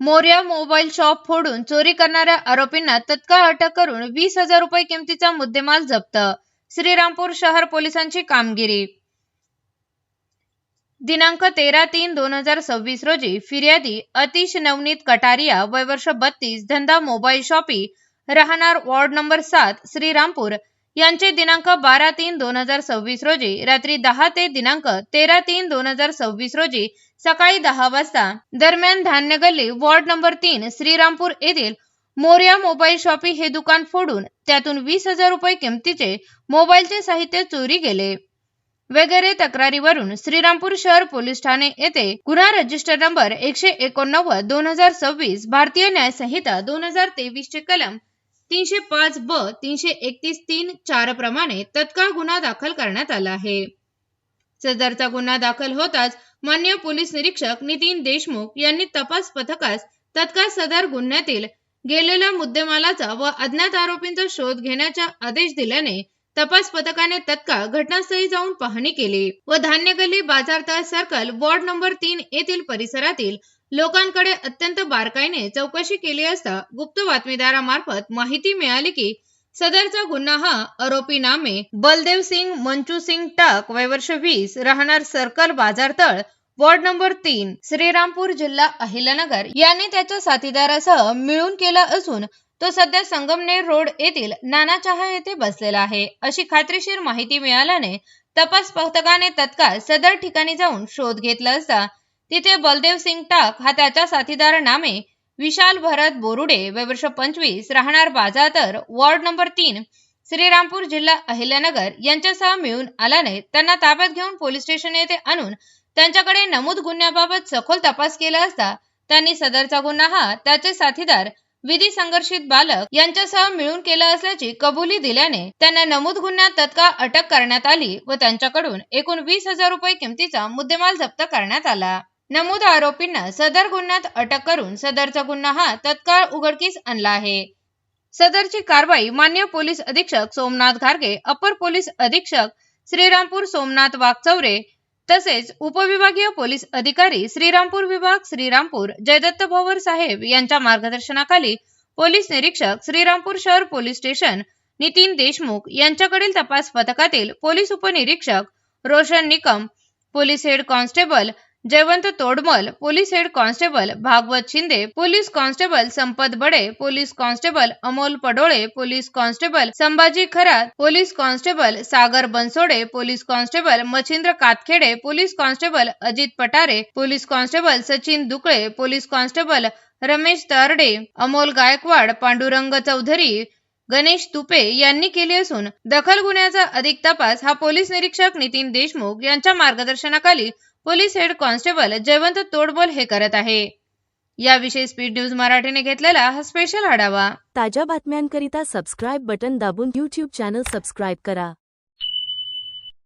Morya mobile shop फोडून चोरी करणाऱ्या आरोपींना तत्काळ अटक करून 20,000 रुपये किमतीचा मुद्देमाल जप्त. श्रीरामपूर शहर पोलिसांची कामगिरी. दिनांक 13/3/2026 रोजी फिर्यादी अतिश नवनीत कटारिया वय वर्ष 32 धंदा मोबाईल शॉपी राहणार वॉर्ड नंबर 7 श्रीरामपूर यांचे दिनांक 12/3/2026 रोजी रात्री 10 ते दिनांक 13/3/2026 रोजी सकाळी 10 वाजता दरम्यान धान्य गल्ली वॉर्ड नंबर 3 श्रीरामपूर येथील मोरया मोबाईल शॉपी हे दुकान फोडून त्यातून 20,000 रुपये किमतीचे मोबाईलचे साहित्य चोरी गेले वगैरे तक्रारीवरून श्रीरामपूर शहर पोलीस ठाणे येथे गुन्हा रजिस्टर नंबर 189/2026 भारतीय न्याय संहिता 2023 चे कलम 305 ब 331-3-4 प्रमाणे तत्काळ गुन्हा दाखल करण्यात आला आहे. सदरचा गुन्हा दाखल होताच माननीय पोलीस निरीक्षक नितीन देशमुख यांनी तपास पथकास तत्काळ सदर गुन्ह्यातील गेलेल्या मुद्देमालाचा व अज्ञात आरोपींचा शोध घेण्याचा आदेश दिल्याने तपास पथकाने तत्काळ घटनास्थळी जाऊन पाहणी केली व धान्य गल्ली बाजारतळ सर्कल वॉर्ड नंबर 3 येथील परिसरातील लोकांकडे अत्यंत बारकाईने चौकशी केली असता गुप्त बातमीदारामार्फत माहिती मिळाली की सदरचा गुन्हा हा आरोपी नामे बलदेव सिंग मंचू सिंग टाक वय वर्ष 20 राहणार सर्कल बाजारतळ वॉर्ड नंबर 3 श्रीरामपूर जिल्हा अहिल्यानगर याने त्याच्या साथीदारासह मिळून केला असून तो सध्या संगमनेर रोड येथील नाना चहा येथे बसलेला आहे अशी खात्रीशीर माहिती मिळाल्याने तपास पथकाने तत्काळ सदर ठिकाणी जाऊन शोध घेतला असता तिथे बलदेव सिंग टाक हा त्याच्या साथीदार नामे विशाल भरत बोरुडे वय वर्ष 25 राहणार बाजारतळ वॉर्ड नंबर 3 श्रीरामपूर जिल्हा अहिल्यानगर यांच्यासह मिळून आल्याने त्यांना ताब्यात घेऊन पोलीस स्टेशन येथे आणून त्यांच्याकडे नमूद गुन्ह्याबाबत सखोल तपास केला असता त्यांनी सदरचा गुन्हा हा त्याचे साथीदार विधी संघर्षित बालक यांच्यासह मिळून केला असल्याची कबुली दिल्याने त्यांना नमूद गुन्ह्यात तत्काळ अटक करण्यात आली व त्यांच्याकडून एकूण 20,000 रुपये किमतीचा मुद्देमाल जप्त करण्यात आला. नमूद आरोपींना सदर गुन्ह्यात अटक करून सदरचा गुन्हा हा तत्काळ उघडकीस आणला आहे. सदरची कारवाई माननीय पोलीस अधीक्षक सोमनाथ घारगे अपर पोलीस अधीक्षक श्रीरामपूर सोमनाथ वाघचौरे तसेच उपविभागीय पोलीस अधिकारी श्रीरामपूर विभाग श्रीरामपूर जयदत्त भवर साहेब यांच्या मार्गदर्शनाखाली पोलीस निरीक्षक श्रीरामपूर शहर पोलीस स्टेशन नितीन देशमुख यांच्याकडील तपास पथकातील पोलीस उपनिरीक्षक Roshan Nikam police head constable Jaywant Todmal police head constable Bhagwat Shinde police constable Sampat Bade police constable Amol Padole police constable Sambhaji Kharat police constable Sagar Bansode police constable Machhindra Katkhede police constable Ajit Patare police constable Sachin Dukle police constable Ramesh Tarde Amol Gaikwad Pandurang Chaudhari Ganesh Tupe यांनी केली असून दखल गुन्ह्याचा अधिक तपास हा पोलीस निरीक्षक नितीन देशमुख यांच्या मार्गदर्शनाखाली पोलीस हेड कॉन्स्टेबल जयवंत तोडबोल हे करत आहे. याविषयी स्पीड न्यूज मराठीने घेतलेला हा स्पेशल आढावा. ताज्या बातम्यांकरिता सबस्क्राइब बटन दाबून YouTube चॅनल सबस्क्राइब करा.